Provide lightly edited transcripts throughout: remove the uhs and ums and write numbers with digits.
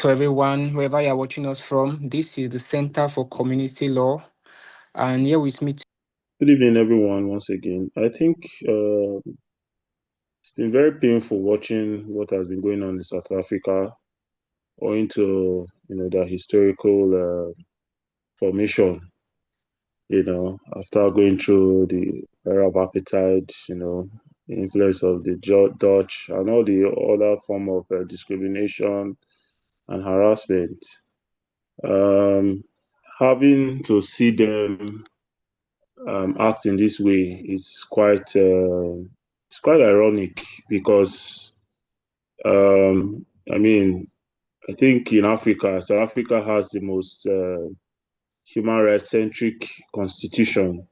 to everyone, wherever you're watching us from. This is the Center for Community Law, and here with me. Good evening, everyone, once again. I think it's been very painful watching what has been going on in South Africa owing to, their historical formation, after going through the era of apartheid, the influence of the Dutch and all the other form of discrimination and harassment. Um, Having to see them act in this way is quite ironic because I mean I think in Africa, South Africa has the most human rights centric constitution,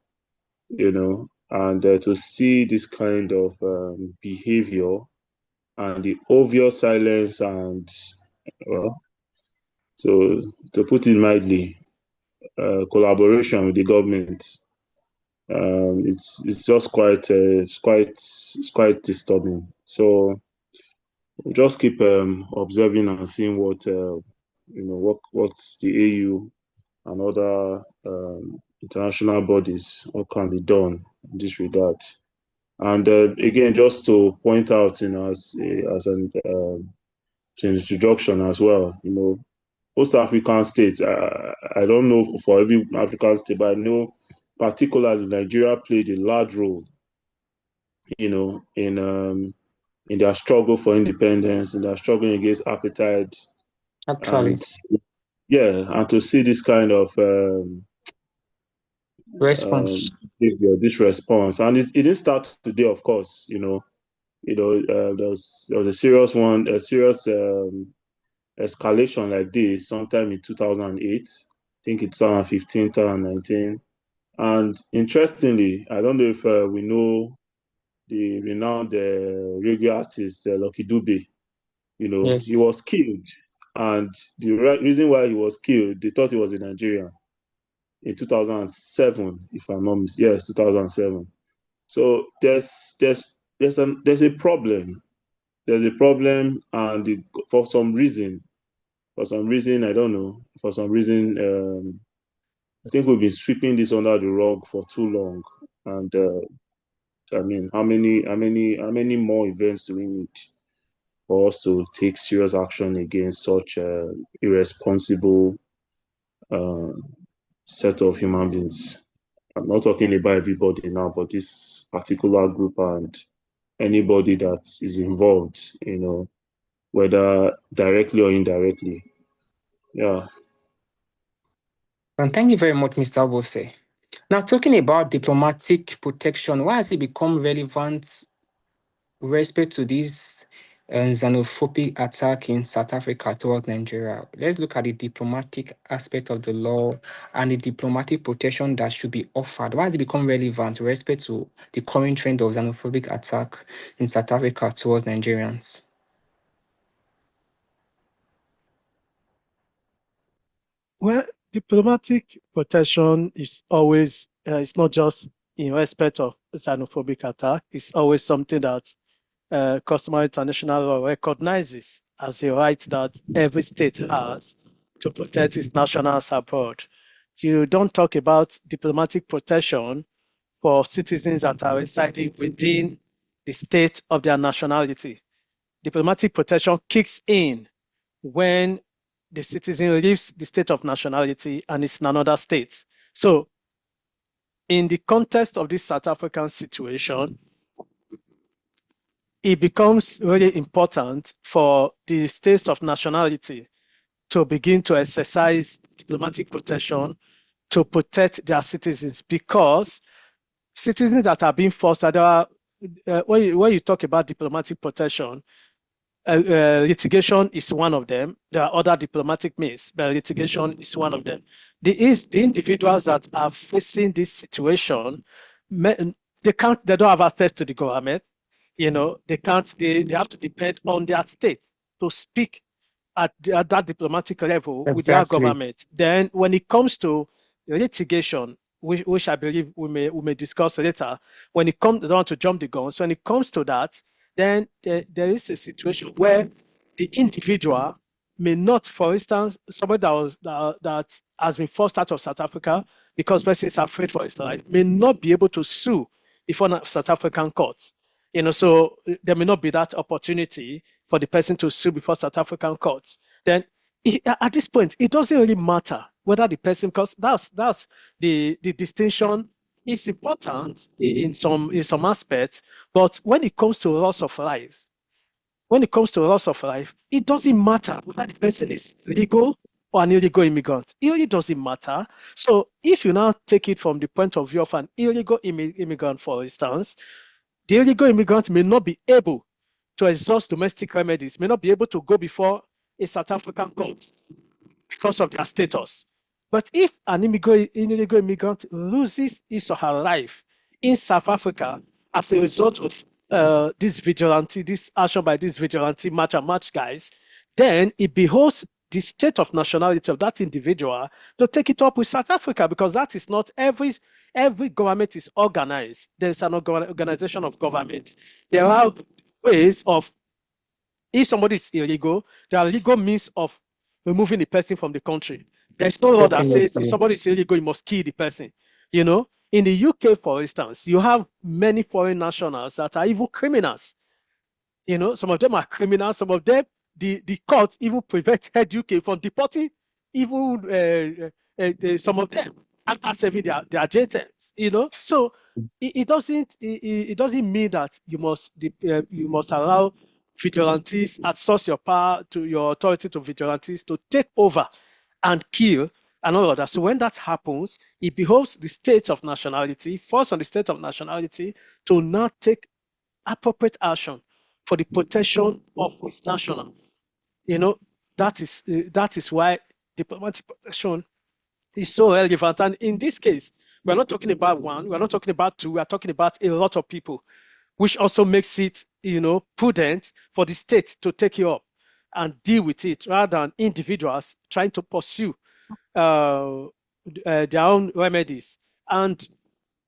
and to see this kind of behavior and the obvious silence and well, to put it mildly, collaboration with the government. It's just quite disturbing. So we'll just keep observing and seeing what the AU and other international bodies what can be done in this regard. And again, just to point out, as an introduction as well, most African states, I don't know for every African state, but I know particularly Nigeria played a large role, in their struggle for independence, in their struggle against apartheid, Actually, and yeah, and to see this kind of response. behavior, this response, and it didn't start today, of course. There was a serious one, a serious escalation like this sometime in 2008. I think in 2015, 2019. And interestingly, I don't know if we know the renowned reggae artist Lucky Dube. He Yes, was killed, and the reason why he was killed, they thought he was a Nigerian in 2007, if I'm not mistaken. Yes, 2007. So there's a problem. There's a problem, and for some reason, I don't know. For some reason, I think we've been sweeping this under the rug for too long. And I mean, how many more events do we need for us to take serious action against such irresponsible uh, set of human beings? I'm not talking about everybody now, but this particular group and anybody that is involved, whether directly or indirectly. Yeah. and thank you very much, Mr. Obose. Now, talking about diplomatic protection, why has it become relevant with respect to this xenophobic attack in South Africa towards Nigeria? Let's look at the diplomatic aspect of the law and the diplomatic protection that should be offered. Why has it become relevant with respect to the current trend of xenophobic attack in South Africa towards Nigerians? Well, diplomatic protection is always, it's not just in respect of xenophobic attack, it's always something that customary international law recognizes as a right that every state has to protect its nationals abroad. You don't talk about diplomatic protection for citizens that are residing within the state of their nationality. Diplomatic protection kicks in when the citizen leaves the state of nationality and is in another state. So, in the context of this South African situation, it becomes really important for the states of nationality to begin to exercise diplomatic protection to protect their citizens, because citizens that are being forced, when you talk about diplomatic protection, litigation is one of them. There are other diplomatic means, but litigation is one of them. The individuals that are facing this situation, they don't have access to the government. They have to depend on their state to speak at that diplomatic level with their Exactly. government. Then when it comes to litigation, which I believe we may discuss later, when it comes, I don't want to jump the gun. So when it comes to that, then there is a situation where the individual may not, for instance, somebody that has been forced out of South Africa because person is afraid for his life may not be able to sue before South African courts. So there may not be that opportunity for the person to sue before South African courts. Then at this point, it doesn't really matter whether the person, because that's the distinction is important in some aspects, but when it comes to loss of life, it doesn't matter whether the person is legal or an illegal immigrant. It really doesn't matter. So if you now take it from the point of view of an illegal immigrant, for instance, the illegal immigrant may not be able to exhaust domestic remedies, may not be able to go before a South African court because of their status. But if an illegal immigrant loses his or her life in South Africa as a result of this action by these vigilante match and match guys, then it behoves the state of nationality of that individual to take it up with South Africa, because that is not every government is organized. There's an organization of government. There are ways of, if somebody is illegal, there are legal means of removing the person from the country. There's no law that says if somebody is illegal, you must kill the person. In the UK, for instance, you have many foreign nationals that are even criminals. Some of them are criminals. Some of them, the court even prevented UK from deporting even some of them after serving their jail terms. So it doesn't mean that you must allow vigilantes, outsource your power to your authority to vigilantes to take over and kill and all of that. So when that happens, it behoves the state of nationality, force on the state of nationality to now take appropriate action for the protection of its national. That is why diplomatic protection is so relevant. And in this case, we're not talking about one, we're not talking about two, we're talking about a lot of people, which also makes it, prudent for the state to take it up and deal with it rather than individuals trying to pursue their own remedies. And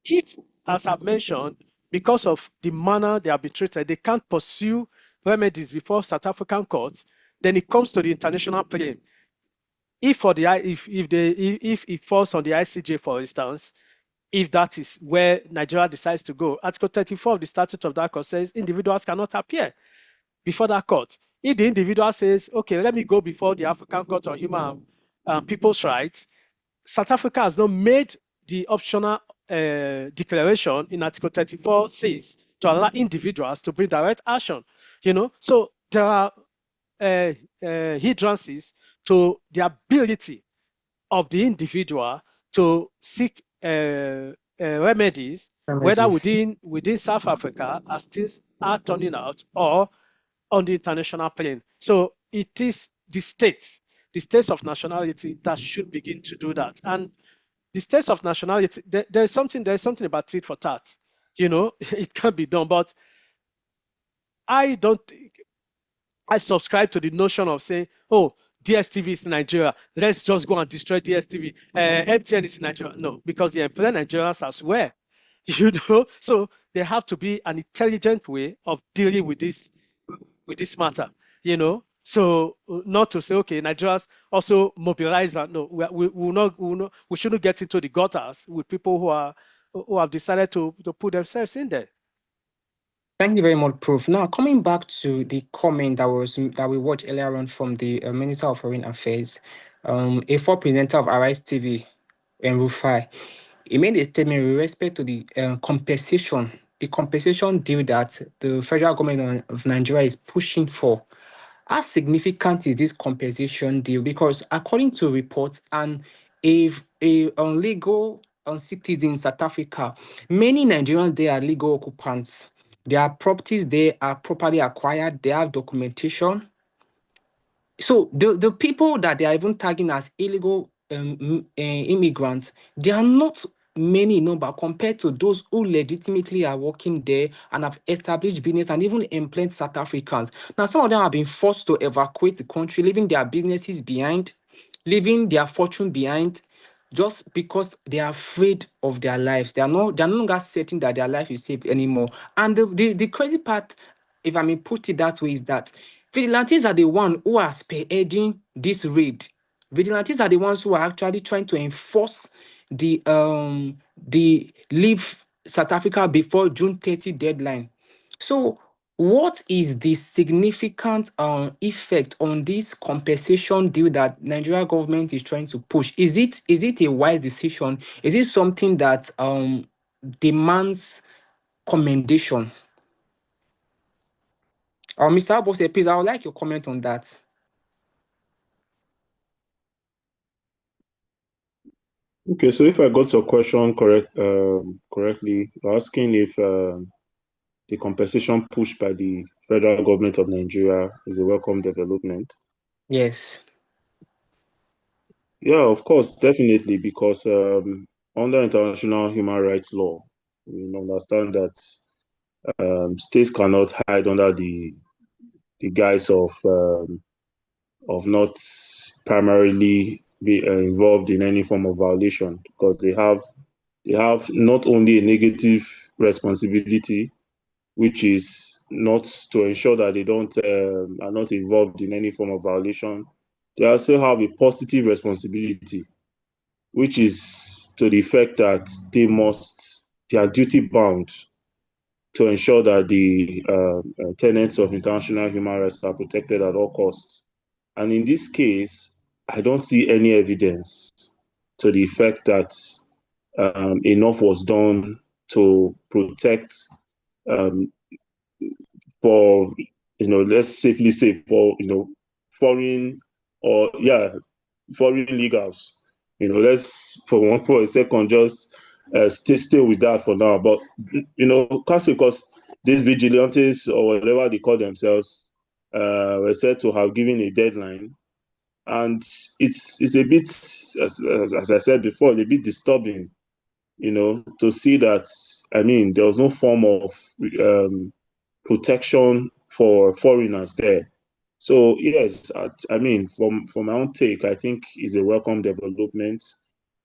if, as I've mentioned, because of the manner they have been treated, they can't pursue remedies before South African courts, then it comes to the international plane. If it falls on the ICJ, for instance, if that is where Nigeria decides to go, Article 34 of the Statute of that court says individuals cannot appear before that court. If the individual says, okay, let me go before the African Court on Human People's Rights, South Africa has not made the optional declaration in Article 34 says to allow individuals to bring direct action. So there are hindrances to the ability of the individual to seek remedies, whether within South Africa as things are turning out, or on the international plane. So it is the states of nationality that should begin to do that. And the states of nationality, there's something about tit for tat. It can be done, but I don't think I subscribe to the notion of saying, oh, DSTV is in Nigeria, let's just go and destroy DSTV. MTN is in Nigeria. No, because they employ Nigerians as well. So there have to be an intelligent way of dealing with this matter. So not to say, okay, Nigerians also mobilize. No, we shouldn't get into the gutters with people who have decided to put themselves in there. Thank you very much, Prof. Now, coming back to the comment that we watched earlier on from the Minister of Foreign Affairs, a former presenter of Arise TV, and Rufai, he made a statement with respect to the compensation deal that the federal government of Nigeria is pushing for. How significant is this compensation deal? Because according to reports, and if a legal citizen in South Africa, many Nigerians, they are legal occupants. Their properties, they are properly acquired. They have documentation. So the people that they are even tagging as illegal immigrants, they are not many in number compared to those who legitimately are working there and have established business and even employed South Africans. Now, some of them have been forced to evacuate the country, leaving their businesses behind, leaving their fortune behind, just because they are afraid of their lives. They're no longer certain that their life is safe anymore. And the crazy part, if I may put it that way, is that Vigilantes are the one who are spearheading this raid. Vigilantes are the ones who are actually trying to enforce the leave South Africa before June 30 deadline. So what is the significant effect on this compensation deal that Nigeria government is trying to push? Is it a wise decision? Is it something that demands commendation? Mr. Abose, please, I would like your comment on that. Okay, so if I got your question correctly, you're asking if the compensation pushed by the federal government of Nigeria is a welcome development. Yes. Yeah, of course, definitely, because under international human rights law, we understand that states cannot hide under the guise of not primarily be involved in any form of violation, because they have not only a negative responsibility, which is not to ensure that they don't are not involved in any form of violation. They also have a positive responsibility, which is to the effect that they are duty bound to ensure that the tenets of international human rights are protected at all costs. And in this case, I don't see any evidence to the effect that enough was done to protect um, for, let's safely say, for, foreign or, yeah, foreign illegals. For a second, just stay still with that for now. But, because these vigilantes or whatever they call themselves were said to have given a deadline. And it's a bit, as I said before, a bit disturbing, to see that, I mean, there was no form of protection for foreigners there. So yes, I mean, from my own take, I think is a welcome development.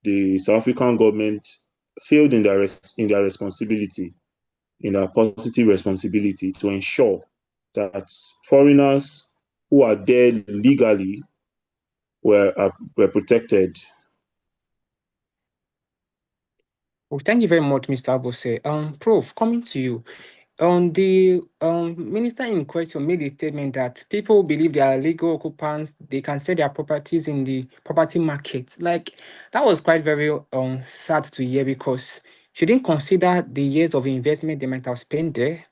The South African government failed in their responsibility, in their positive responsibility to ensure that foreigners who are there legally were protected. Well, thank you very much, Mr. Abose. Prof, coming to you. The minister in question made a statement that people believe they are legal occupants, they can sell their properties in the property market. Like, that was quite very sad to hear, because she didn't consider the years of investment they might have spent there,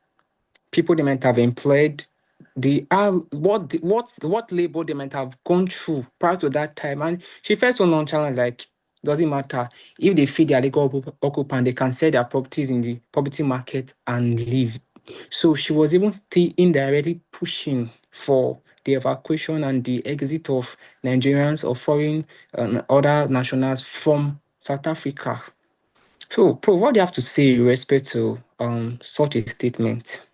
people they might have employed, what labor they might have gone through prior to that time. And she felt so nonchalant, like, doesn't matter if they feed their legal occupant, they can sell their properties in the property market and leave. So she was even still indirectly pushing for the evacuation and the exit of Nigerians or foreign other nationals from South Africa. So, Pro, what do you have to say with respect to such a statement?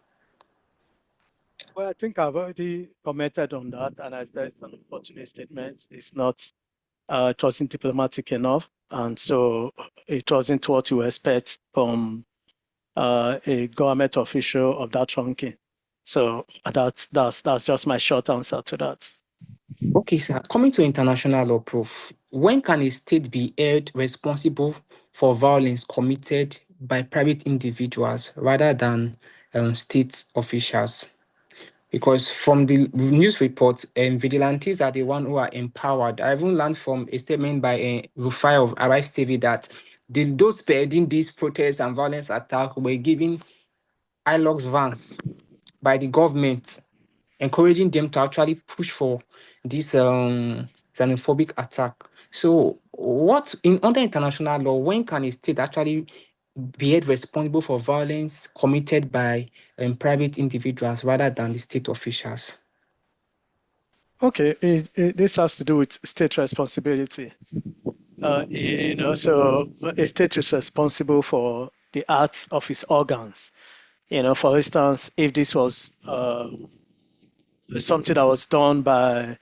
Well, I think I've already commented on that, and I said it's an unfortunate statement. It wasn't diplomatic enough, and so it wasn't what you expect from a government official of that ranking. So that's just my short answer to that. Okay, sir. Coming to international law, Prof, when can a state be held responsible for violence committed by private individuals rather than state officials? Because from the news reports, vigilantes are the one who are empowered. I even learned from a statement by Rufai of Arise TV that those spearheading these protests and violence attack were given ILOX vans by the government, encouraging them to actually push for this xenophobic attack. So, what in under international law, when can a state actually be held responsible for violence committed by private individuals rather than the state officials? Okay, this has to do with state responsibility. So a state is responsible for the acts of its organs. For instance, if this was something that was done by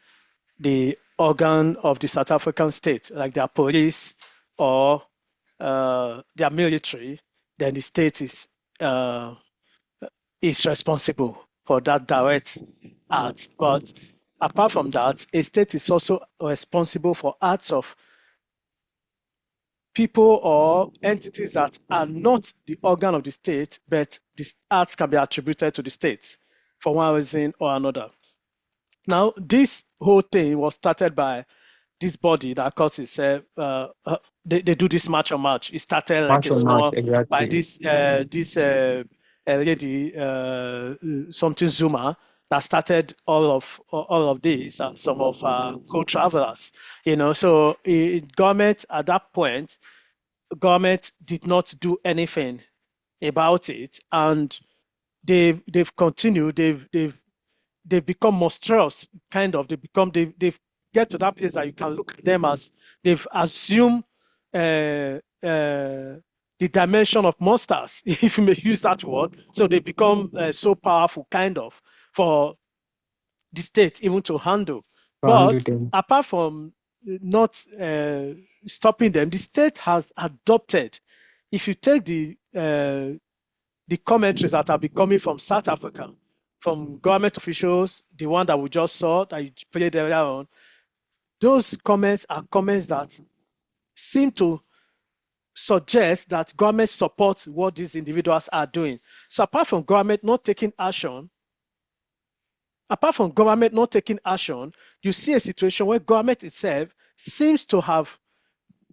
the organ of the South African state, like their police or their military, then the state is responsible. for that direct act. But apart from that, a state is also responsible for acts of people or entities that are not the organ of the state, but these acts can be attributed to the state for one reason or another. Now, this whole thing was started by this body that calls itself, they do this march on march. It started like March a on March, small, by exactly. this lady, something Zuma, that started all of this, and some of co-travelers, so government at that point, government did not do anything about it, and they've continued, they've become monstrous, kind of. They've get to that place that you can look at them as they've assumed the dimension of monsters, if you may use that word. So they become so powerful, kind of, for the state even to handle. To handle But them. apart from not stopping them, the state has adopted. If you take the commentaries that have been coming from South Africa, from government officials, the one that we just saw that you played earlier on, those comments are comments that seem to suggest that government supports what these individuals are doing. So apart from government not taking action, you see a situation where government itself seems to have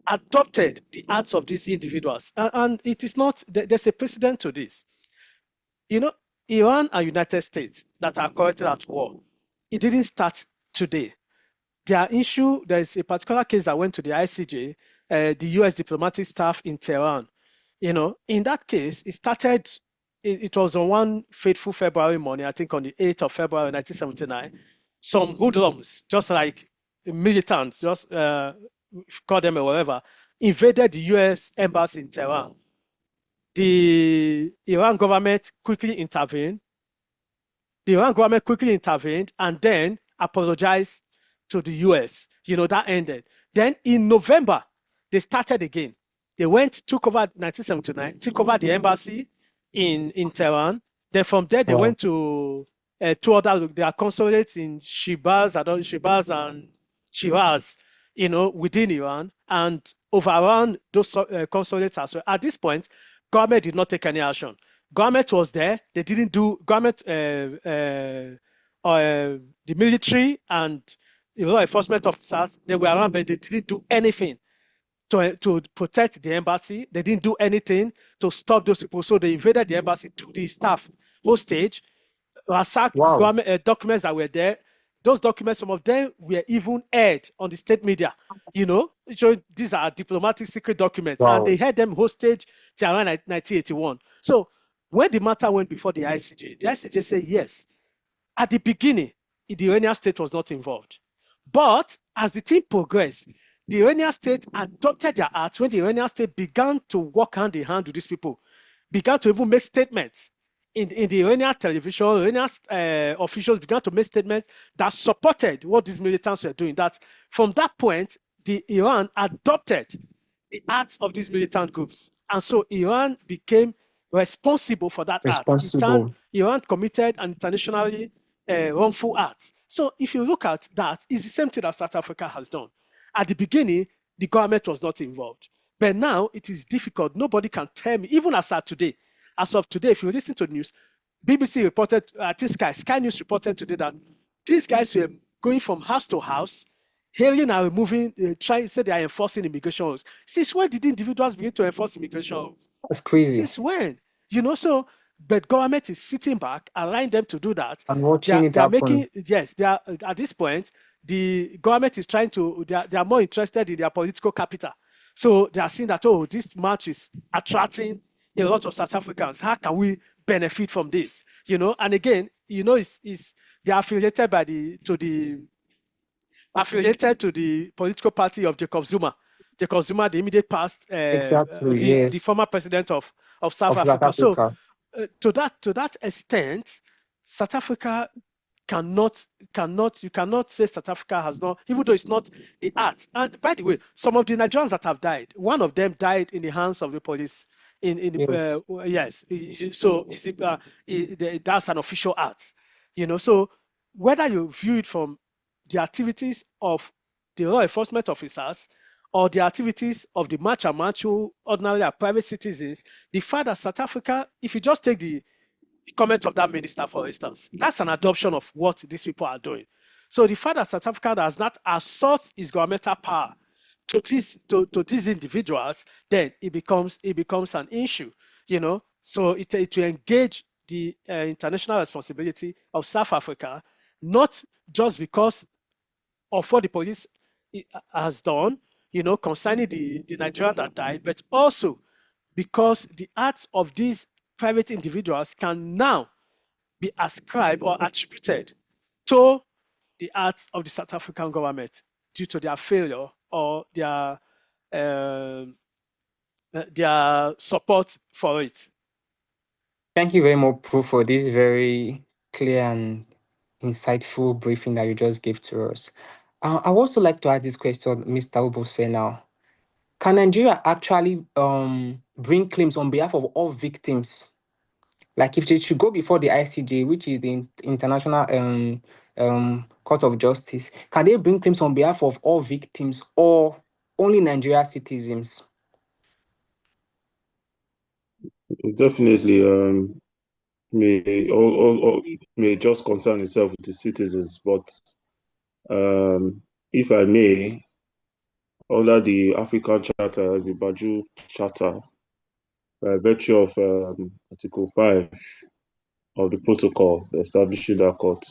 adopted the acts of these individuals. And it is not, there's a precedent to this. Iran and United States that are currently at war, it didn't start today. There is a particular case that went to the ICJ, the US diplomatic staff in Tehran. In that case, it was on one fateful February morning, I think on the 8th of February 1979, some hoodlums, just like militants, just call them or whatever, invaded the US embassy in Tehran. The Iran government quickly intervened. And then apologized to the US. That ended. Then in November, they started again. They took over 1979, took over the embassy in Tehran. Then from there, they Wow. went to two other, their consulates in Shibaz and Shiraz, within Iran, and overran those consulates as well. At this point, government did not take any action. Government was there. They didn't do government, the military and the law enforcement officers. They were around, but they didn't do anything to protect the embassy. They didn't do anything to stop those people. So they invaded the embassy, took the staff hostage, ransacked Wow. government documents that were there. Those documents, some of them were even aired on the state media. So these are diplomatic secret documents, and they Wow. had them hostage till around 1981. So when the matter went before the ICJ said yes. At the beginning, the Iranian state was not involved. But as the thing progressed, the Iranian state adopted their acts when the Iranian state began to work hand in hand with these people, began to even make statements in the Iranian television. Iranian officials began to make statements that supported what these militants were doing. That from that point, Iran adopted the acts of these militant groups. And so Iran became responsible for that act. Responsible. Iran committed an internationally wrongful act. So if you look at that, it's the same thing that South Africa has done. At the beginning, the government was not involved. But now it is difficult. Nobody can tell me, even as of today, if you listen to the news, BBC reported, Sky News reported today that these guys were going from house to house, hailing and removing, trying to say they are enforcing immigration rules. Since when did individuals begin to enforce immigration rules? That's crazy. Since when? But government is sitting back, allowing them to do that. And watching it They are happen. at this point, the government is trying to, they are more interested in their political capital. So they are seeing that, this march is attracting a lot of South Africans. How can we benefit from this? And again, they are affiliated to the political party of Jacob Zuma. Jacob Zuma, the immediate past, Exactly. the Yes. former president of South Of South Africa. So Africa. to that extent, South Africa you cannot say South Africa has not, even though it's not the act. And by the way, some of the Nigerians that have died, one of them died in the hands of the police. Yes. Yes, so that's an official act. So whether you view it from the activities of the law enforcement officers or the activities of the who ordinarily are private citizens, the fact that South Africa, if you just take the comment of that minister, for instance, that's an adoption of what these people are doing. So the fact that South Africa does not assert its governmental power to these individuals, then it becomes an issue. So it will engage the international responsibility of South Africa, not just because of what the police has done, concerning the Nigerian that died, but also because the acts of these private individuals can now be ascribed or attributed to the acts of the South African government due to their failure or um, their support for it. Thank you very much, Proof, for this very clear and insightful briefing that you just gave to us. I would also like to ask this question, Mr. Obose now. Can Nigeria actually bring claims on behalf of all victims? Like if they should go before the ICJ, which is the International Court of Justice, can they bring claims on behalf of all victims or only Nigeria citizens? Definitely, may just concern itself with the citizens, but if I may, under the African Charter, as the Baju Charter, by virtue of Article 5 of the protocol establishing that court,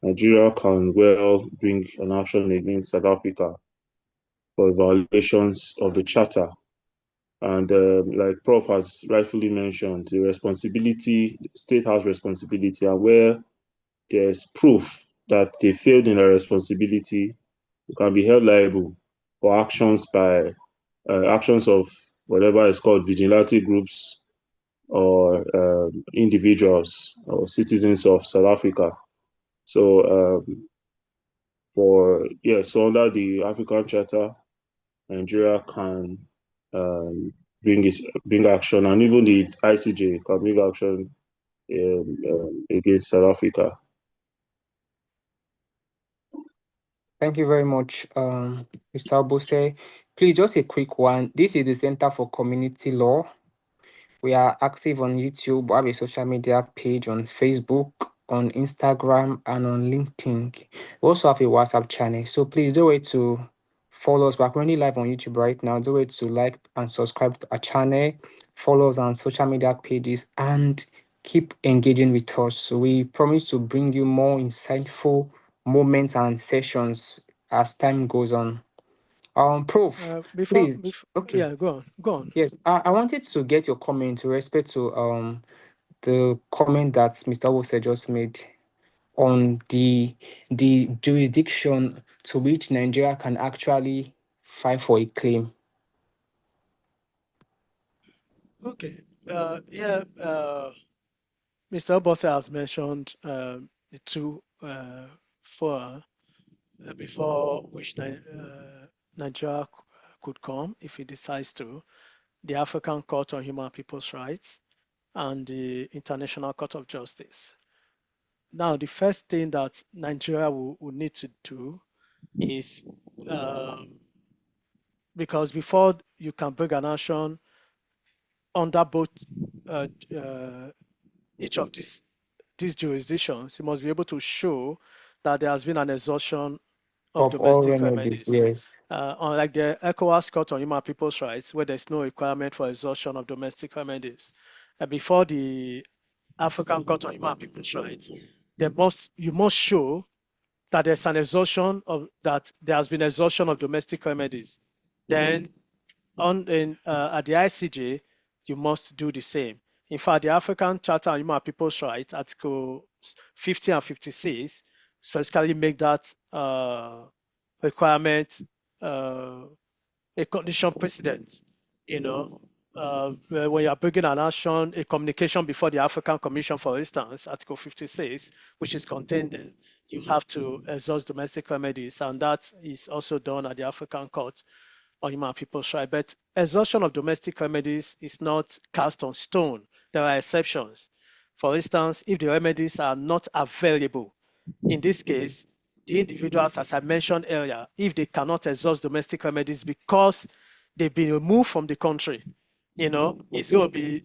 Nigeria can well bring an action against South Africa for violations of the Charter. And like Prof has rightfully mentioned, the state has responsibility, and where there's proof that they failed in their responsibility, you can be held liable for actions of whatever is called vigilante groups or individuals or citizens of South Africa. So so under the African Charter, Nigeria can bring action, and even the ICJ can bring action against South Africa. Thank you very much, Mr. Obose. Please, just a quick one. This is the Center for Community Law. We are active on YouTube. We have a social media page on Facebook, on Instagram, and on LinkedIn. We also have a WhatsApp channel. So please do wait to follow us. We're currently live on YouTube right now. Do wait to like and subscribe to our channel, follow us on social media pages, and keep engaging with us. So we promise to bring you more insightful moments and sessions as time goes on. Prof, please. Okay. Yeah, go on. Yes, I wanted to get your comment with respect to the comment that Mr. Wose just made on the jurisdiction to which Nigeria can actually file for a claim. Okay. Mr. Bosse has mentioned the two for before which Nigeria could come if it decides to, the African Court on Human People's Rights and the International Court of Justice. Now, the first thing that Nigeria will need to do is, because before you can bring an action under both each of these jurisdictions, you must be able to show that there has been an exhaustion of Of all domestic remedies, remedies. yes. Unlike the ECOWAS Court on Human People's Rights, where there's no requirement for exhaustion of domestic remedies. Before the African Court on Human People's Rights, you must show that there's an exhaustion that there has been exhaustion of domestic remedies. Then at the ICJ, you must do the same. In fact, the African Charter on Human People's Rights, Article 50 and 56, specifically make that requirement a condition precedent. When you are bringing an action, a communication before the African Commission, for instance, Article 56, which is contained there, you have to exhaust domestic remedies, and that is also done at the African Court on Human People's Rights. But exhaustion of domestic remedies is not cast on stone. There are exceptions. For instance, if the remedies are not available, in this case, the individuals, as I mentioned earlier, if they cannot exhaust domestic remedies because they've been removed from the country, it's going to be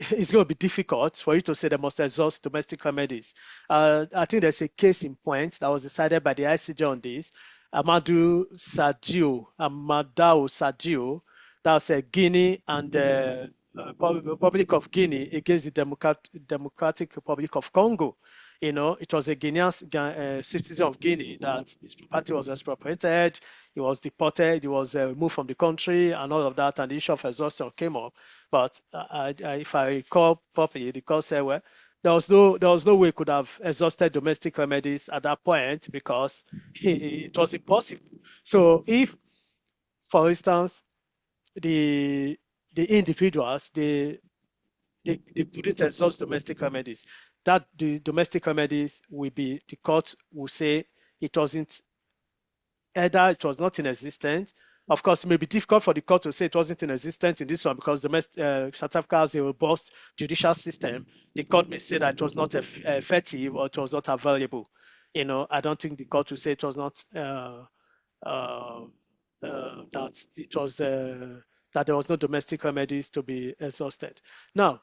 it's going to be difficult for you to say they must exhaust domestic remedies. I think there's a case in point that was decided by the ICJ on this. Amadou Sadio, that's Guinea and Republic of Guinea against the Democratic Republic of Congo. It was a Guinean citizen of Guinea that his property was expropriated, he was deported, he was removed from the country, and all of that, and the issue of exhaustion came up. But if I recall properly, the court said, well, there was no way he could have exhausted domestic remedies at that point because it was impossible. So if, for instance, the individuals they couldn't exhaust domestic remedies, that the domestic remedies will be, the court will say it wasn't, either it was not in existence. Of course, it may be difficult for the court to say it wasn't in existence in this one because South Africa has a robust judicial system. The court may say that it was not effective or it was not available. I don't think the court will say it was not that it was that there was no domestic remedies to be exhausted. Now,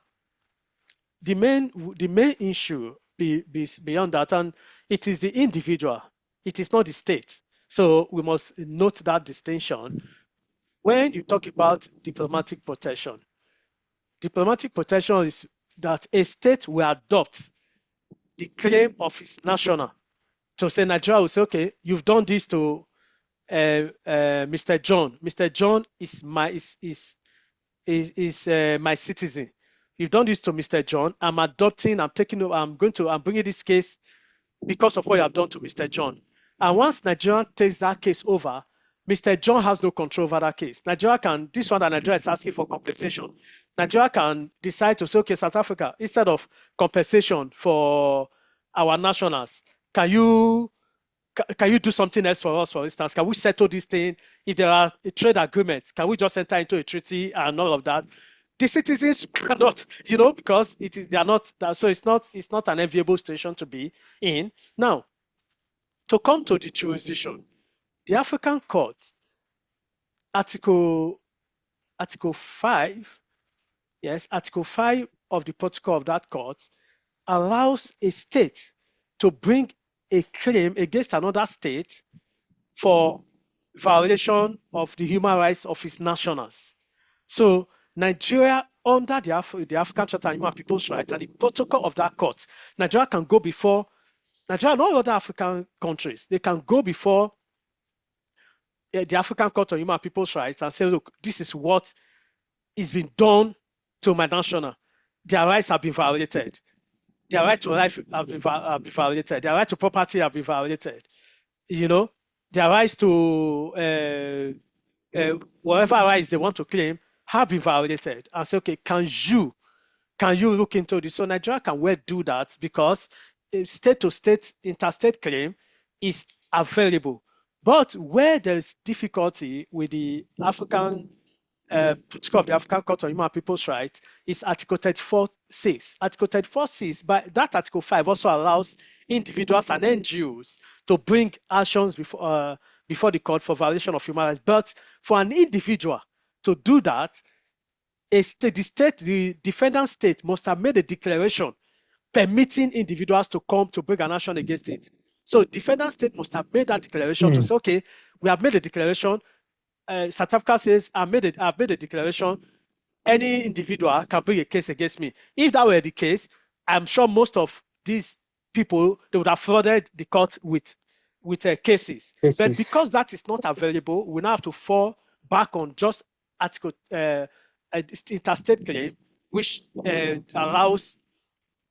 the main issue beyond that, and it is the individual, it is not the state. So we must note that distinction. When you talk about diplomatic protection is that a state will adopt the claim of its national. So say Nigeria will say, okay, you've done this to Mr. John. Mr. John is my my citizen. You've done this to Mr. John. I'm bringing this case because of what you have done to Mr. John. And once Nigeria takes that case over, Mr. John has no control over that case. This one that Nigeria is asking for compensation, Nigeria can decide to say, okay, South Africa, instead of compensation for our nationals, can you do something else for us, for instance? Can we settle this thing? If there are trade agreements, can we just enter into a treaty and all of that? The citizens cannot, because they are not, so it's not an enviable situation to be in. Now, to come to the jurisdiction, the African courts, Article 5, Article 5 of the protocol of that court allows a state to bring a claim against another state for violation of the human rights of its nationals. So Nigeria, under the African Charter on Human People's Rights and the protocol of that court, Nigeria can go before, Nigeria and all other African countries, they can go before the African Court on Human People's Rights and say, look, this is what is being done to my national. Their rights have been violated. Their right to life have been violated. Their right to property have been violated. Their rights to whatever rights they want to claim have been violated. And say, okay, can you look into this? So Nigeria can well do that because a state-to-state interstate claim is available. But where there's difficulty with the African protocol of the African Court on Human People's Rights is Article 34.6. Article 34.6, but that Article 5 also allows individuals and NGOs to bring actions before the court for violation of human rights. But for an individual to do that, the defendant state must have made a declaration permitting individuals to come to bring an action against it. So defendant state must have made that declaration to say, okay, we have made a declaration. South Africa says, I've made a declaration. Any individual can bring a case against me. If that were the case, I'm sure most of these people, they would have flooded the court with cases. But because that is not available, we now have to fall back on just article interstate claim, which allows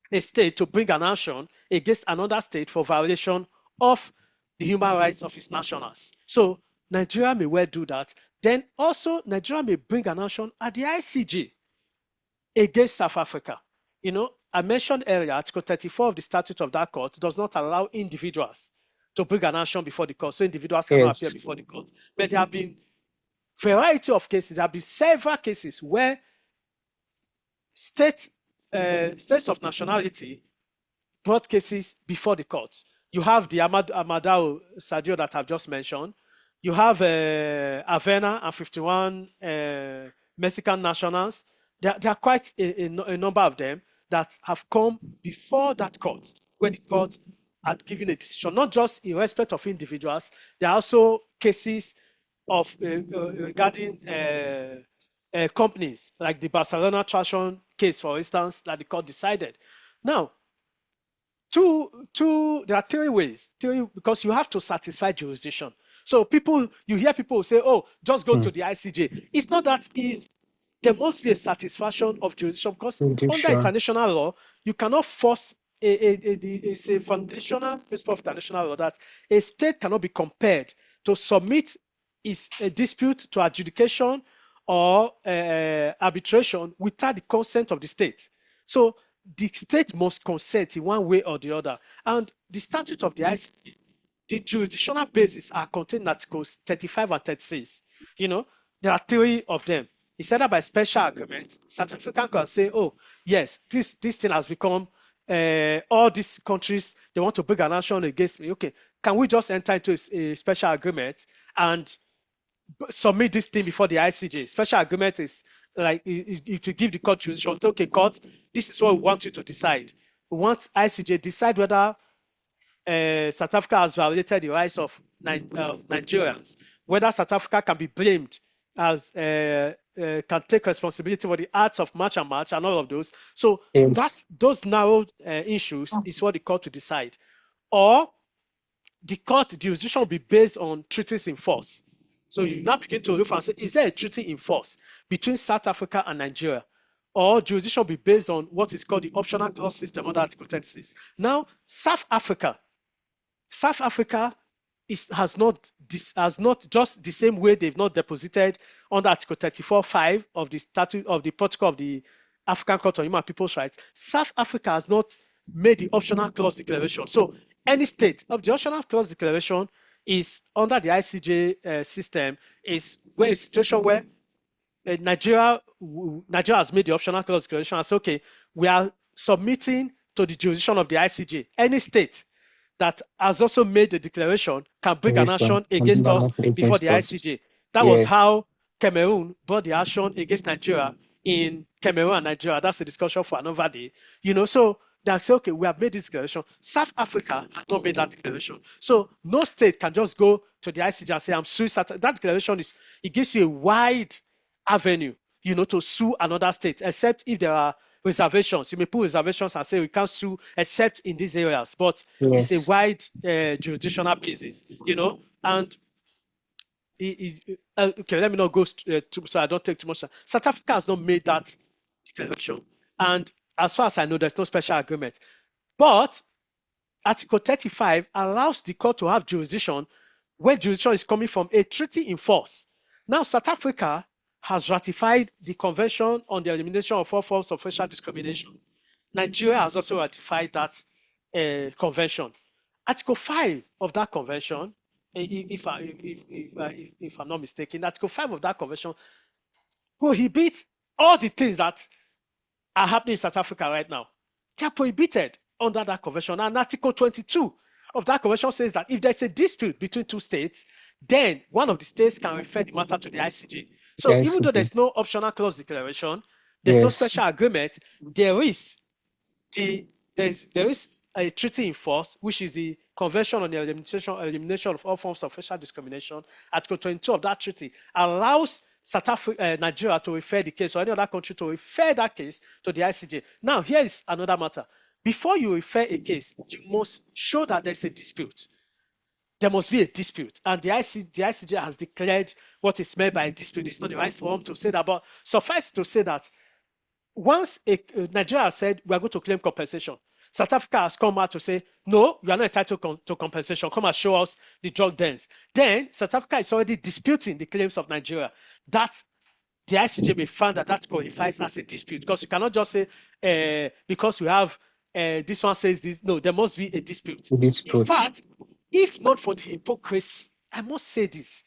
a state to bring an action against another state for violation of the human rights of its nationals. So Nigeria may well do that. Then also Nigeria may bring an action at the ICJ against South Africa. I mentioned earlier, Article 34 of the statute of that court does not allow individuals to bring an action before the court, so individuals cannot appear before the court. But there have been variety of cases. There have been several cases where state states of nationality brought cases before the courts. You have the Amadao Sadio that I've just mentioned. You have Avena and 51 Mexican nationals. There are quite a number of them that have come before that court, where the court had given a decision, not just in respect of individuals. There are also cases of regarding companies, like the Barcelona Traction case, for instance, that the court decided. Now, there are three ways, because you have to satisfy jurisdiction. So you hear people say, oh, just go to the ICJ. It's not that easy. There must be a satisfaction of jurisdiction, because under international law, you cannot force it's a foundational principle of international law that a state cannot be compelled to submit a dispute to adjudication or arbitration without the consent of the state. So the state must consent in one way or the other. And the statute of the ICJ, the jurisdictional bases are contained in Articles 35 and 36. There are three of them. It's either by special agreement. South Africa can say, oh, yes, this thing has become, all these countries, they want to bring an action against me. Okay, can we just enter into a special agreement and submit this thing before the ICJ? Special agreement is like, if you give the court jurisdiction, okay, court, this is what we want you to decide. We want ICJ decide whether South Africa has violated the rights of Nigerians, whether South Africa can be blamed as can take responsibility for the acts of March and all of those. So those narrow issues is what the court will decide. Or the court jurisdiction will be based on treaties in force. So you now begin to look and say, is there a treaty in force between South Africa and Nigeria? Or jurisdiction will be based on what is called the optional clause system under Article 36. Now, South Africa has not just the same way they've not deposited under Article 34.5 of the statute of the protocol of the African Court on Human People's Rights. South Africa has not made the optional clause declaration. So any state of the optional clause declaration is under the ICJ system is where a situation where Nigeria has made the optional clause declaration and say, okay, we are submitting to the jurisdiction of the ICJ. Any state that has also made the declaration can bring an action against us before the ICJ. That was how Cameroon brought the action against Nigeria in Cameroon and Nigeria. That's a discussion for another day. So they say, okay, we have made this declaration. South Africa has not made that declaration. So no state can just go to the ICJ and say, I'm suing South Africa. That declaration it gives you a wide avenue, to sue another state, except if there are reservations. You may put reservations and say we can't sue except in these areas, but it's a wide jurisdictional basis, and okay, let me not go so I don't take too much time. South Africa has not made that declaration, and as far as I know, there's no special agreement. But Article 35 allows the court to have jurisdiction where jurisdiction is coming from a treaty in force. Now, South Africa has ratified the Convention on the Elimination of All Forms of Racial Discrimination. Nigeria has also ratified that convention. Article 5 of that convention, if I'm not mistaken, Article 5 of that convention prohibits all the things that are happening in South Africa right now. They are prohibited under that convention. And Article 22 of that convention says that if there's a dispute between two states, then one of the states can refer the matter to the ICJ. So even though there's no optional clause declaration, there's no special agreement, there is a treaty in force, which is the Convention on the Elimination of All Forms of Racial Discrimination. Article 22 of that treaty allows Nigeria to refer the case, or any other country to refer that case to the ICJ. Now, here is another matter. Before you refer a case, you must show that there's a dispute. There must be a dispute, and the ICJ has declared what is meant by a dispute. It's not the right forum to say that, but suffice to say that once Nigeria has said we are going to claim compensation, South Africa has come out to say, no, you are not entitled to compensation. Come and show us the drug dens. Then South Africa is already disputing the claims of Nigeria. That the ICJ may find that qualifies as a dispute, because you cannot just say because we have this one says this. No, there must be a dispute. In fact, if not for the hypocrisy, I must say this.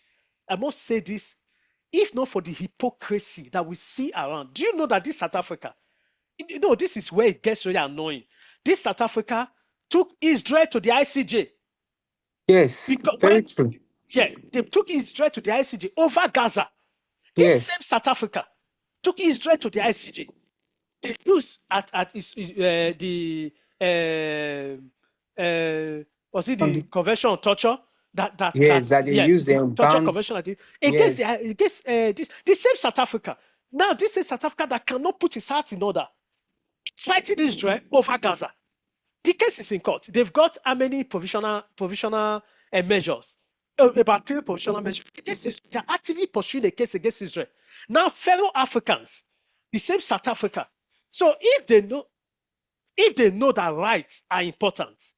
If not for the hypocrisy that we see around, do you know that this South Africa No, this is where it gets really annoying. This South Africa took Israel to the ICJ Yes, because very why? true. Yeah, they took Israel to the ICJ over Gaza. This same Yes, South Africa took Israel to the ICJ. They use at the was it on the the Convention on Torture that yes that they yeah, use the torture banned. convention against Yes, the same South Africa. Now this is South Africa that cannot put his heart in order, fighting Israel over Gaza. The case is in court. They've got how many provisional measures? About three provisional measures. The case is they're actively pursuing a case against Israel. Now, fellow Africans, the same South Africa. So if they know that rights are important,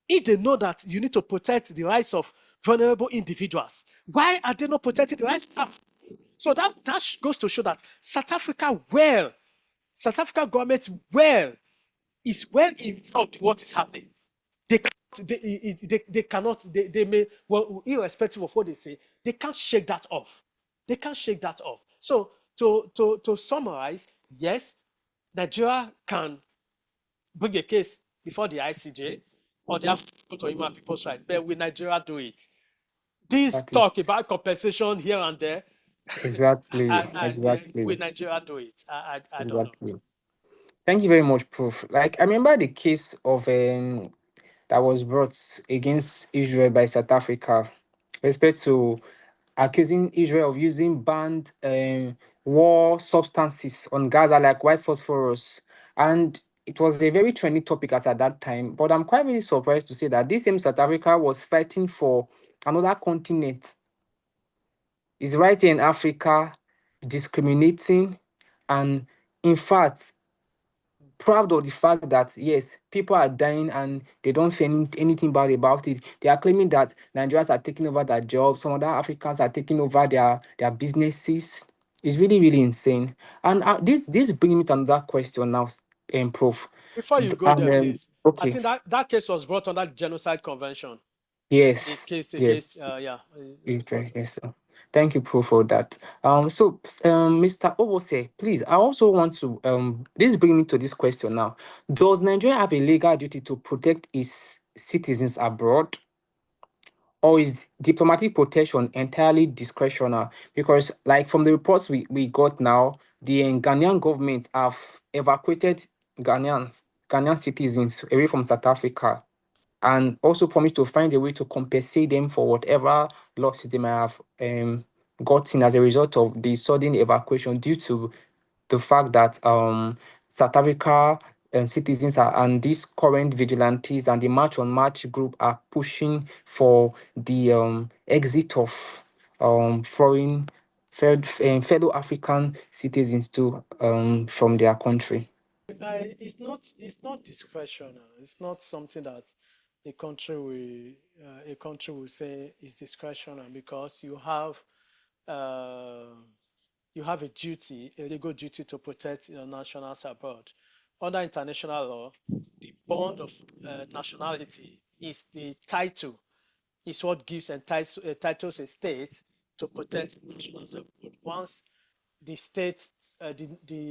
if they know that you need to protect the rights of vulnerable individuals, why are they not protecting the rights of Africans? So that goes to show that South Africa government is well informed what is happening. They cannot, they may, well, irrespective of what they say, they can't shake that off. They can't shake that off. So to summarize, yes, Nigeria can bring a case before the ICJ or the Court of Human People's Rights, but will Nigeria do it? This that is talk about compensation here and there, exactly, yeah, exactly, will Nigeria do it? I don't know. exactly. Thank you very much, Proof. Like I remember the case of that was brought against Israel by South Africa, respect to accusing Israel of using banned war substances on Gaza like white phosphorus. And it was a very trendy topic as at that time. But I'm quite really surprised to say that this same South Africa was fighting for another continent. Is right here in Africa discriminating and in fact proud of the fact that yes, people are dying and they don't say anything bad about it. They are claiming that Nigerians are taking over their jobs, some other Africans are taking over their businesses. It's really really insane. And this brings me to another question now, Prof. Before you go And there, please, I okay, think that case was brought under the Genocide Convention. The yes, case against, yes. yeah, it was brought. Okay, yes, sir. Thank you, Pro, for that. Mr. Obose, please, I also want to this bring me to this question now. Does Nigeria have a legal duty to protect its citizens abroad, or is diplomatic protection entirely discretional? Because, like from the reports we got now, the Ghanaian government have evacuated Ghanaian citizens away from South Africa and also promise to find a way to compensate them for whatever losses they might have gotten as a result of the sudden evacuation due to the fact that South Africa citizens are and these current vigilantes and the March on March group are pushing for the exit of foreign fellow African citizens to from their country. It's not discretional. It's not something that a country will say is discretional because uh, you have a legal duty to protect your nationals abroad. Under international law, the bond of nationality is the title, is what gives entitles a state to protect nationals abroad. Once the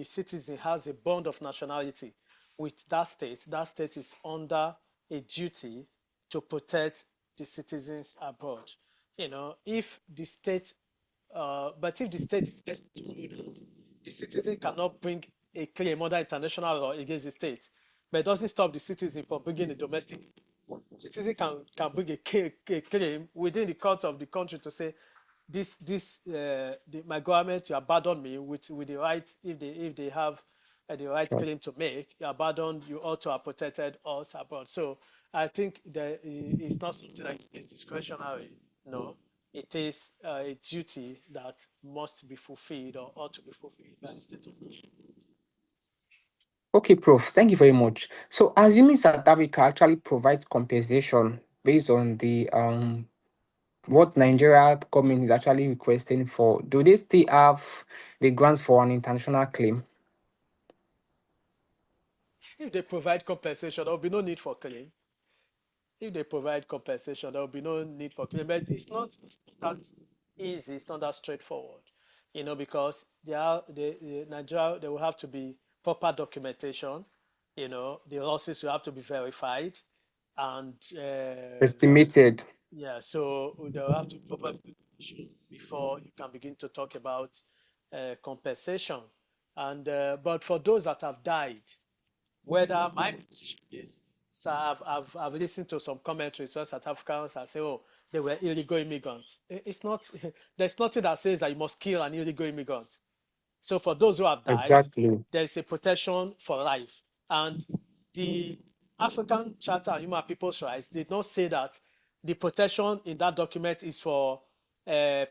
citizen has a bond of nationality with that state is under a duty to protect the citizens abroad. If the state, but if the state is excluded, the citizen cannot bring a claim under international law against the state, but it doesn't stop the citizen from bringing a domestic. Citizen can bring a claim within the court of the country to say my government, you abandoned me with the right, if they have the right Sure. claim to make, you abandoned, you ought to have protected us abroad. So I think that it's not something that is discretionary. No, it is a duty that must be fulfilled or ought to be fulfilled by the state of nation. Okay, Prof. Thank you very much. So, assuming South Africa actually provides compensation based on the what Nigeria government is actually requesting for, do they still have the grants for an international claim? If they provide compensation, there will be no need for claim. If they provide compensation, there will be no need for claim. But it's not that easy. It's not that straightforward, because Nigeria, there will have to be proper documentation. The losses will have to be verified, and Estimated. yeah, so they'll have to proper documentation before you can begin to talk about compensation. And but for those that have died, whether my position is, so I've listened to some commentaries where South Africans are saying, oh, they were illegal immigrants. It's not, there's nothing that says that you must kill an illegal immigrant. So for those who have died, Exactly. there is a protection for life. And the African Charter on Human People's Rights did not say that the protection in that document is for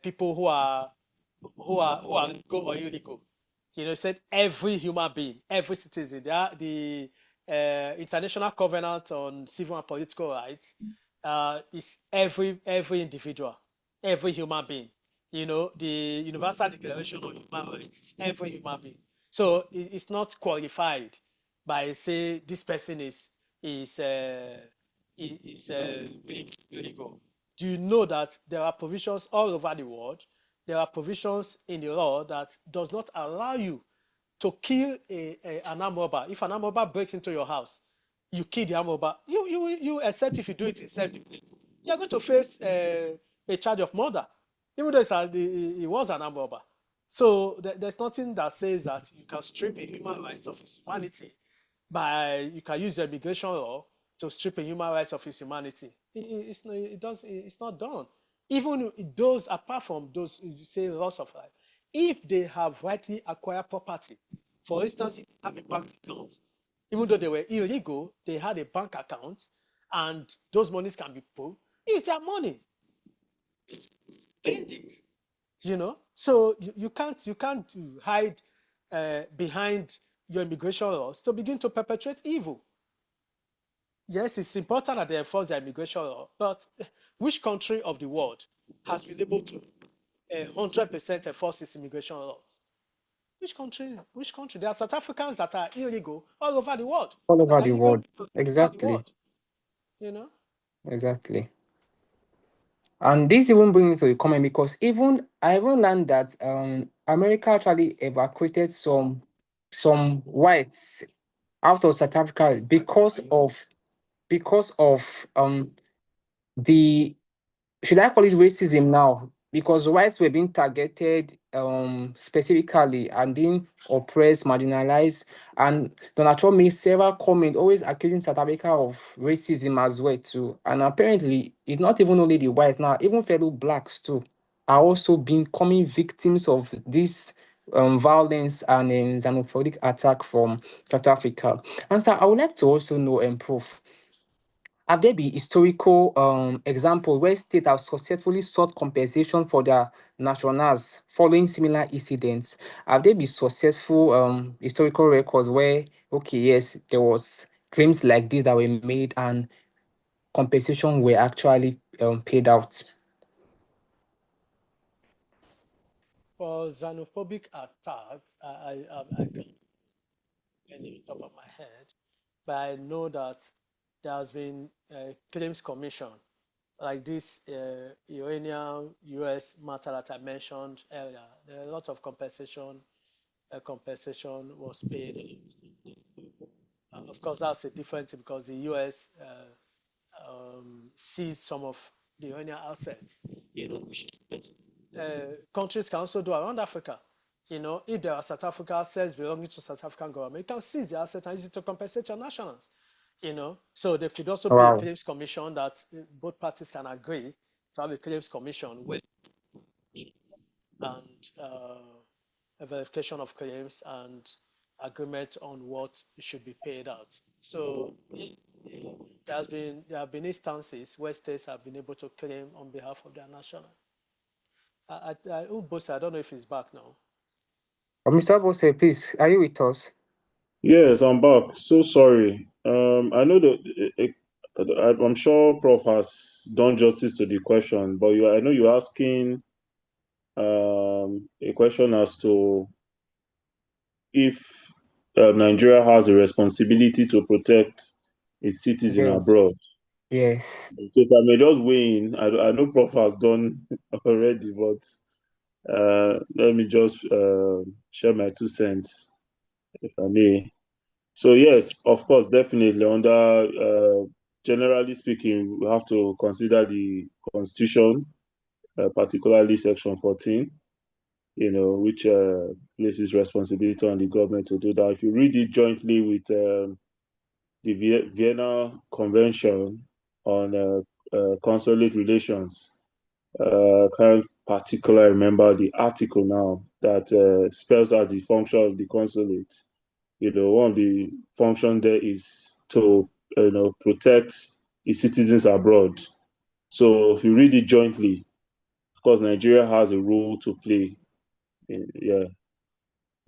people who are legal or illegal. It said every human being, every citizen. The International Covenant on Civil and Political Rights is every individual, every human being. The Universal Declaration of Human Rights is every human being. So it's not qualified by say this person is illegal. Do you know that there are provisions all over the world? There are provisions in the law that does not allow you to kill an armed robber. If an armed robber breaks into your house, you kill the armed robber. You except if you do it in self-defense, you are going to face a charge of murder, even though he was an armed robber. So there's nothing that says that you can strip a human rights of his humanity you can use the immigration law to strip a human rights of his humanity. It's not done. Even those, apart from those, you say loss of life, if they have rightly acquired property, for instance, if they have a bank account, even though they were illegal, they had a bank account, and those monies can be pulled. It's their money. Spend it. So you can't hide behind your immigration laws to begin to perpetrate evil. Yes, it's important that they enforce their immigration law, but which country of the world has been able to 100% enforce its immigration laws? Which country? Which country? There are South Africans that are illegal all over the world, All that over are the living world. all over the Exactly. world. You know. Exactly. And this even brings me to a comment because I even learned that America actually evacuated some whites out of South Africa because of the, should I call it racism now? Because whites were being targeted specifically and being oppressed, marginalized. And Donald Trump made several comments, always accusing South Africa of racism as well too. And apparently, it's not even only the whites now, even fellow blacks too are also becoming victims of this violence and xenophobic attack from South Africa. And so I would like to also know, Prof, have there been historical examples where states have successfully sought compensation for their nationals following similar incidents? Have there been successful historical records where, okay, yes, there was claims like this that were made and compensation were actually paid out? For xenophobic attacks, I can't any top of my head, but I know that there has been a claims commission like this Iranian US matter that I mentioned earlier. There are a lot of compensation was paid. Of course, that's a difference because the US seized some of the Iranian assets, which countries can also do around Africa. If there are South Africa assets belonging to South African government, you can seize the asset and use it to compensate your nationals. So there could also be a Wow. claims commission that both parties can agree to have a claims commission with and a verification of claims and agreement on what should be paid out. So there have been instances where states have been able to claim on behalf of their national. I don't know if he's back now. Mr. Bose, please, are you with us? Yes, I'm back. So sorry. I know that I'm sure Prof has done justice to the question, but I know you're asking a question as to if Nigeria has a responsibility to protect its citizen Yes. abroad. Yes. So if I may just weigh in, I know Prof has done already, but let me just share my 2 cents. if I may. So yes, of course, definitely. Under generally speaking, we have to consider the Constitution, particularly Section 14. Which places responsibility on the government to do that. If you read it jointly with the Vienna Convention on consulate relations, can't particularly remember the article now that spells out the function of the consulate. One of the function there is to protect its citizens abroad. So if you read it jointly, of course, Nigeria has a role to play. Yeah,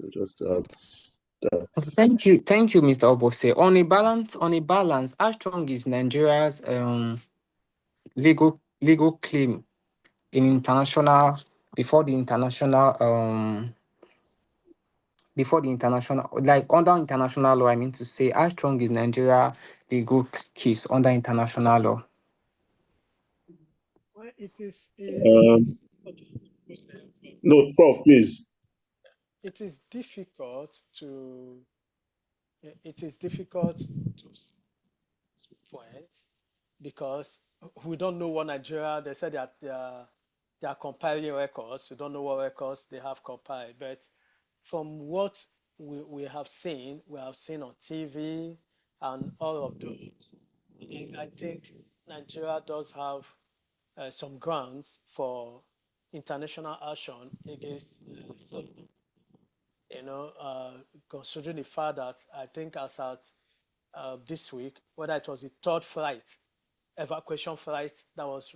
so just that. Thank you, Mr. Obose. On a balance, how strong is Nigeria's legal claim in international before the international like under international law? I mean to say, how strong is Nigeria legal case under international law? Well, it Um, is okay. no, Prof, please. It is difficult to it is difficult to point because we don't know what Nigeria. They said that they are compiling records. We don't know what records they have compiled, but from what we have seen on TV and all of those, I think Nigeria does have some grounds for international action against you know, considering the fact that I think as at this week, whether it was the third flight, evacuation flight that was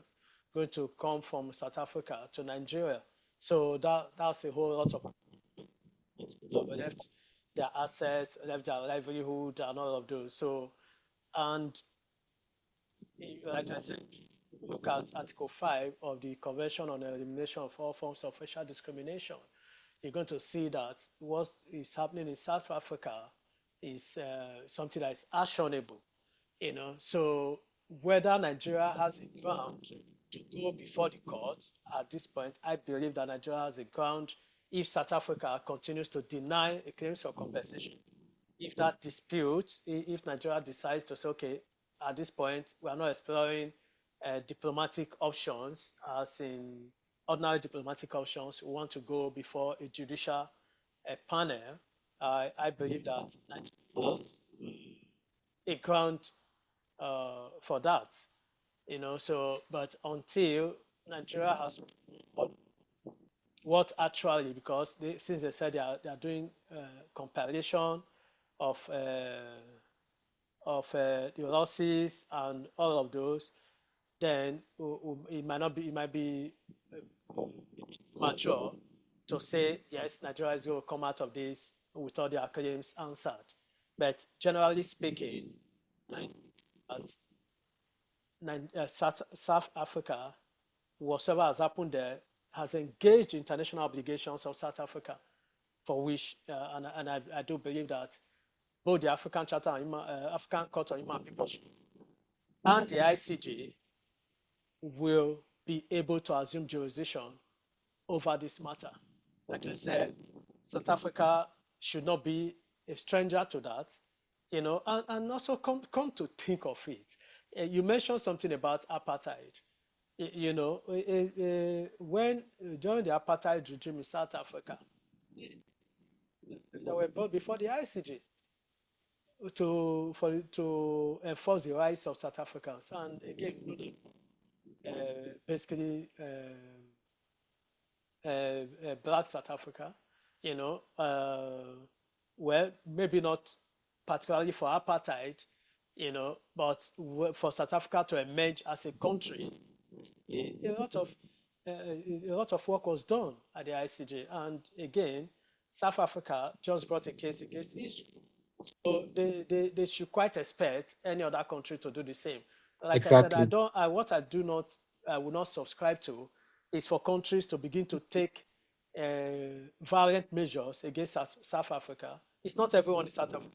going to come from South Africa to Nigeria. So that's a whole lot of people have left their assets, left their livelihood, and all of those. So, and like I said, look at Article 5 of the Convention on the Elimination of All Forms of Racial Discrimination. You're going to see that what is happening in South Africa is something that is actionable. So whether Nigeria has a ground to go before the court at this point, I believe that Nigeria has a ground if South Africa continues to deny a claims for compensation. If that dispute, if Nigeria decides to say, okay, at this point, we are not exploring diplomatic options, as in ordinary diplomatic options, we want to go before a judicial panel. I believe that Nigeria has a ground for that. So but until Nigeria has what actually, because since they said they are doing compilation of the losses and all of those, then it might be mature to say yes, Nigeria is going to come out of this with all their claims answered. But generally speaking, South Africa, whatever has happened there, has engaged international obligations of South Africa, for which, and I do believe that both the African Charter and African Court of Human Rights and the ICJ will be able to assume jurisdiction over this matter. Like I said, South Africa should not be a stranger to that, and also come to think of it. You mentioned something about apartheid. When during the apartheid regime in South Africa, they were brought before the ICJ to enforce the rights of South Africans. And again, basically black South Africa, you know, well, maybe not particularly for apartheid, but for South Africa to emerge as a country, a lot of work was done at the ICJ. And again, South Africa just brought a case against Israel. So they should quite expect any other country to do the same. Like I said, Exactly. I will not subscribe to is for countries to begin to take violent measures against South Africa. It's not everyone in South Africa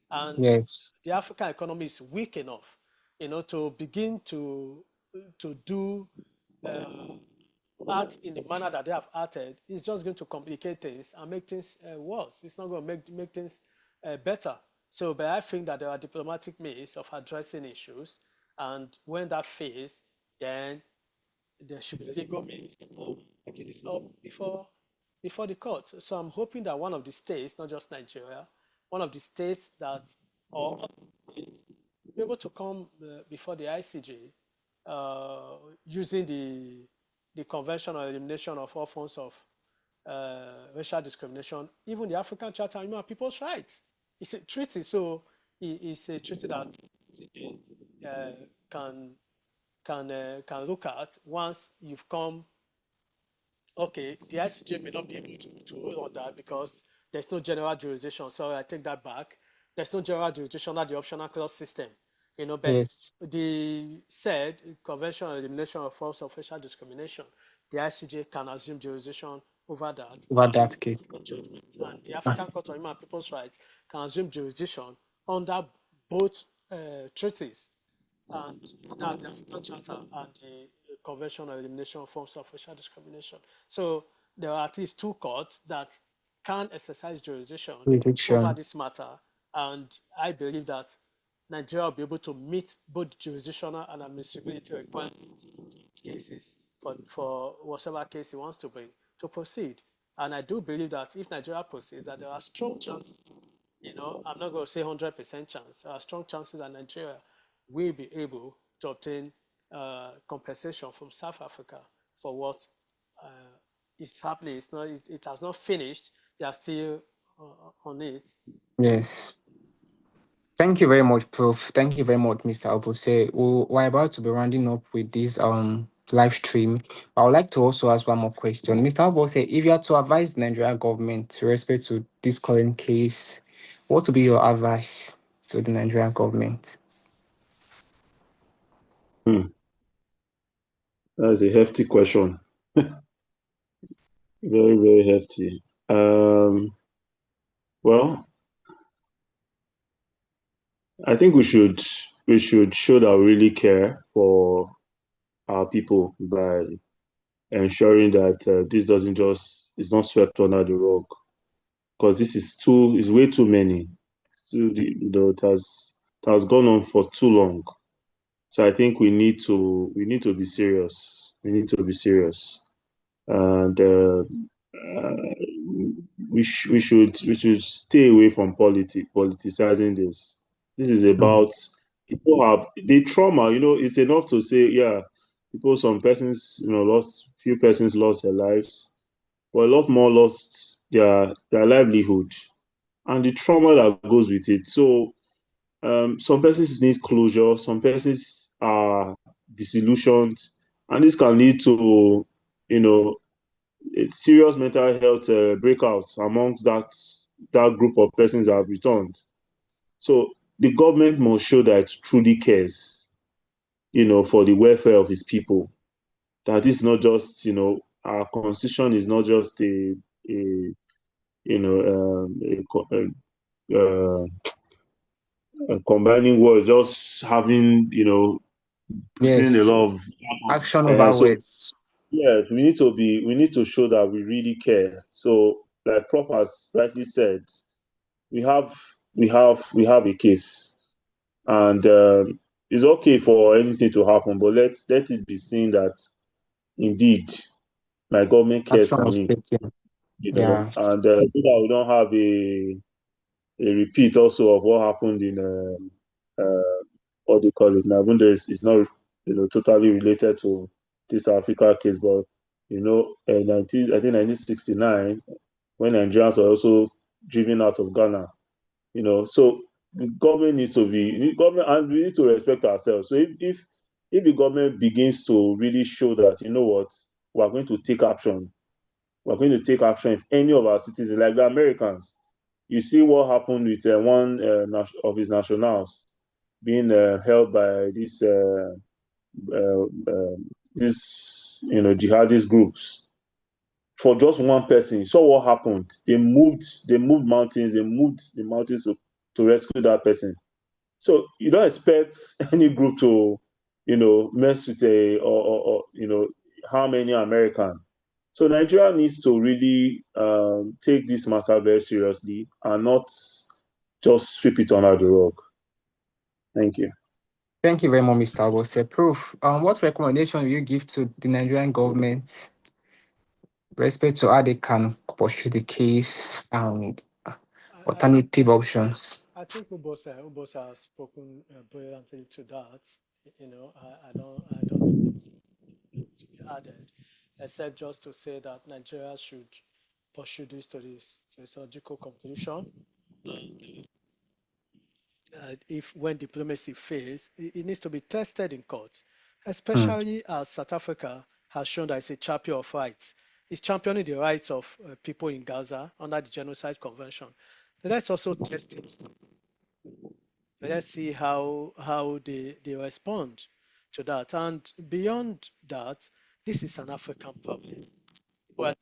and Yes. the African economy is weak enough, to begin to do act in the manner that they have acted, it's just going to complicate things and make things worse. It's not going to make things better. So, but I think that there are diplomatic means of addressing issues, and when that fails, then there should be legal means of taking this up before the court. So I'm hoping that one of the states, not just Nigeria, one of the states that or states be able to come before the ICJ using the Convention on Elimination of All Forms of Racial Discrimination, even the African Charter on Human People's Rights. It's a treaty, so it's a treaty that uh, can can look at once you've come. Okay, the ICJ may not be able to rule on that because there's no general jurisdiction. Sorry, I take that back. There's no general jurisdiction under the optional clause system, but Yes, the said Convention on Elimination of Forms of Racial Discrimination, the ICJ can assume jurisdiction over that over and that case. judgment. And the Ah, African Court of Human and People's Rights can assume jurisdiction under both treaties, and that's the African Charter and the Convention on Elimination of Forms of Racial Discrimination. So there are at least two courts that can exercise jurisdiction over jurisdiction. this matter, and I believe that Nigeria will be able to meet both jurisdictional and admissibility requirements in cases for whatever case he wants to bring to proceed. And I do believe that if Nigeria proceeds, that there are strong chances, I'm not going to say 100% chance, there are strong chances that Nigeria will be able to obtain compensation from South Africa for what uh, is happening. It has not finished. They are still on it. Yes. Thank you very much, Prof. Thank you very much, Mr. Obose. We're about to be rounding up with this live stream. I would like to also ask one more question. Mr. Obose, if you are to advise the Nigerian government with respect to this current case, what would be your advice to the Nigerian government? Hmm. That's a hefty question. Very, very hefty. Well, I think we should show that we really care for our people by ensuring that this doesn't just is not swept under the rug, because this is way too many. It has gone on for too long. So I think we need to be serious. We need to be serious, and uh, we should stay away from politicizing this. This is Mm. about people have the trauma. It's enough to say, yeah, some persons, few persons lost their lives, but a lot more lost their livelihood and the trauma that goes with it. So some persons need closure, some persons are disillusioned, and this can lead to, you know, a serious mental health breakouts amongst that group of persons that have returned. So the government must show that it truly cares, for the welfare of its people. That is not just, our constitution is not just a you know, combining words, just having, putting a Yes, lot of action over so words. yeah, we need to show that we really care. So, like Prof has rightly said, we have we have a case, and it's okay for anything to happen, but let it be seen that indeed my government cares Action for was me, taken. Yeah, and so that we don't have a repeat also of what happened in what do you call it now, even though it's not totally related to this Africa case, but 1969, when Nigerians were also driven out of Ghana, so the government needs to be the government, and we need to respect ourselves. So if the government begins to really show that, what, we are going to take action, if any of our citizens, like the Americans, you see what happened with one of his nationals being held by uh, uh, this jihadist groups for just one person. You saw what happened. They moved mountains. They moved the mountains to rescue that person. So you don't expect any group to, mess with a or how many American. So Nigeria needs to really take this matter very seriously and not just sweep it under the rug. Thank you. Thank you very much, Mr. Abose. Proof. What recommendation will you give to the Nigerian government with respect to how they can pursue the case and I, I, alternative options? I think Ubose has spoken brilliantly to that. I don't think it's to be added, except just to say that Nigeria should pursue this to its logical conclusion. And if when diplomacy fails, it needs to be tested in court, Hmm. especially as South Africa has shown that it's a champion of rights. It's championing the rights of people in Gaza under the Genocide Convention. Let's also test it. Let's see how they respond to that. And beyond that, this is an African problem. We are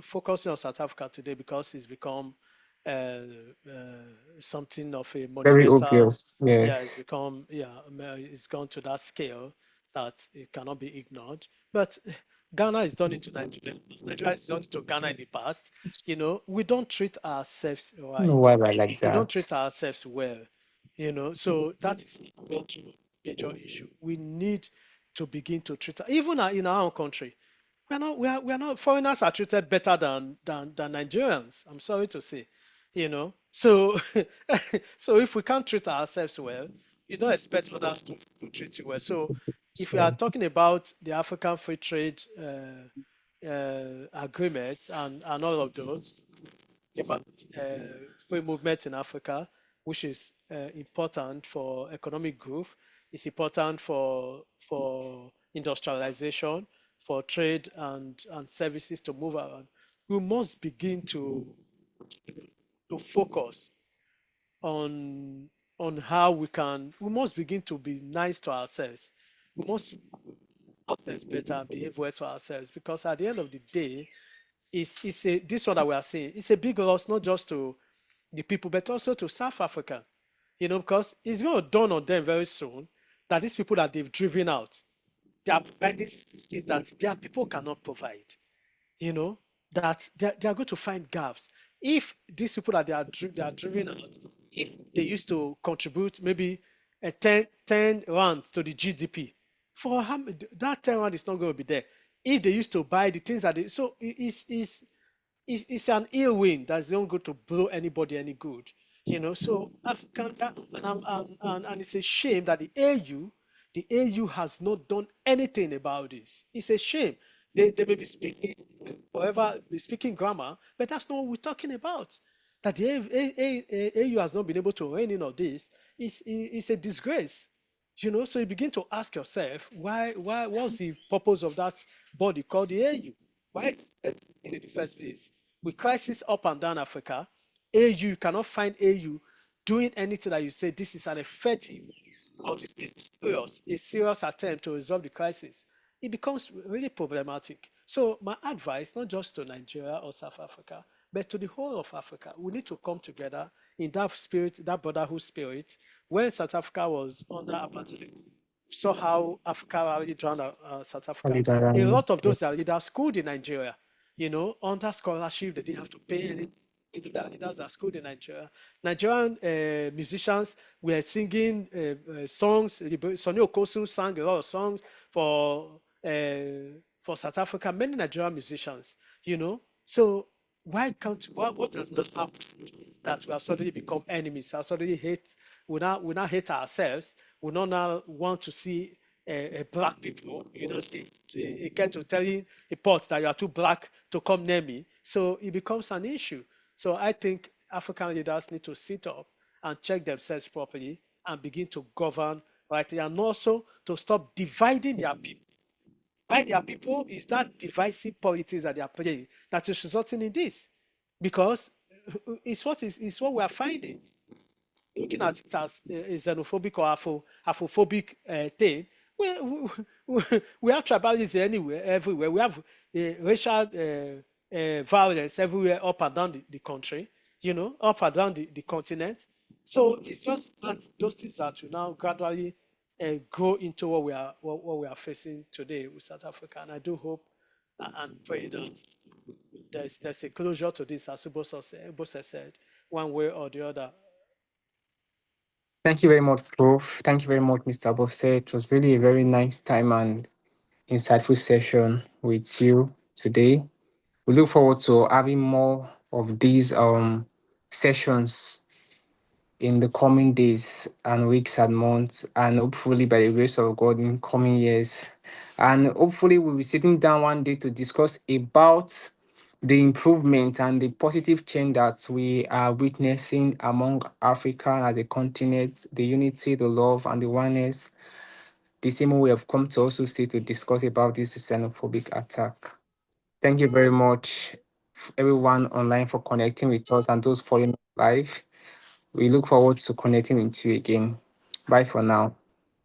focusing on South Africa today because it's become uh, uh, something of a Very monumental. obvious. Yeah, it's Yes. become it's gone to that scale that it cannot be ignored. But Ghana has done it to Nigeria. Nigeria has done it to Ghana in the past. We don't treat ourselves No, right. why like We don't that? treat ourselves well. So that is a major issue. We need to begin to treat even in our own country. We are not foreigners are treated better than Nigerians. I'm sorry to say, So so if we can't treat ourselves well, you don't expect others to treat you well. So if we are So, talking about the African Free Trade Agreement and all of those, about free movement in Africa, which is important for economic growth. It's important for industrialization, for trade and services to move around. We must begin to focus on on how we must begin to be nice to ourselves. We must ourselves better and behave well to ourselves, because at the end of the day, it's a this one that we are seeing. It's a big loss, not just to the people, but also to South Africa. Because it's going to dawn on them very soon that these people that they've driven out, they are providing things that their people cannot provide. You know that they are going to find gaps. If these people that they are driven out, if they used to contribute maybe a 10 rand to the GDP, for that 10 rand is not going to be there. If they used to buy the things that they so it's an ill wind that's not going to blow anybody any good. So African and it's a shame that the AU has not done anything about this. It's a shame. They may be speaking forever, be speaking grammar, but that's not what we're talking about. That the AU has not been able to rein in on this is a disgrace. So you begin to ask yourself, why what's the purpose of that body called the AU? Why in the first place? With crisis up and down Africa, AU cannot find AU doing anything that you say this is an effective or this is a serious attempt to resolve the crisis. It becomes really problematic. So my advice, not just to Nigeria or South Africa, but to the whole of Africa, we need to come together in that spirit, that brotherhood spirit. When South Africa was under apartheid, saw how Africa rallied around South Africa. A lot of those that leaders schooled in Nigeria, under scholarship, they didn't have to pay anything. The leaders are schooled in Nigeria. Nigerian musicians were singing songs. Sonny Okosu sang a lot of songs for South Africa. Many Nigerian musicians, So why can't what has not happened that we have suddenly become enemies? We have suddenly hate. We now hate ourselves. We don't now want to see black people. See, it get to telling a pot that you are too black to come near me. So it becomes an issue. So I think African leaders need to sit up and check themselves properly and begin to govern rightly, and also to stop dividing their people. By their people is that divisive politics that they are playing that is resulting in this, because it's what we are finding. Looking at it as a xenophobic or Afrophobic thing, we have tribalism anywhere, everywhere. We have racial violence everywhere, up and down the country, up and down the continent. So it's just that those things that will now gradually go into what we are facing today with South Africa. And I do hope and pray that there's a closure to this, as Bosa said, one way or the other. Thank you very much, Prof. Thank you very much, Mr. Bose. It was really a very nice time and insightful session with you today. We look forward to having more of these sessions in the coming days and weeks and months, and hopefully by the grace of God in coming years. And hopefully we'll be sitting down one day to discuss about the improvement and the positive change that we are witnessing among Africa as a continent, the unity, the love, and the oneness. The same way we have come to also see to discuss about this xenophobic attack. Thank you very much, everyone online, for connecting with us and those following live. We look forward to connecting with you again. Bye for now.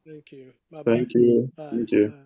Thank you. Bye bye. Thank you. Bye. Thank you. Bye.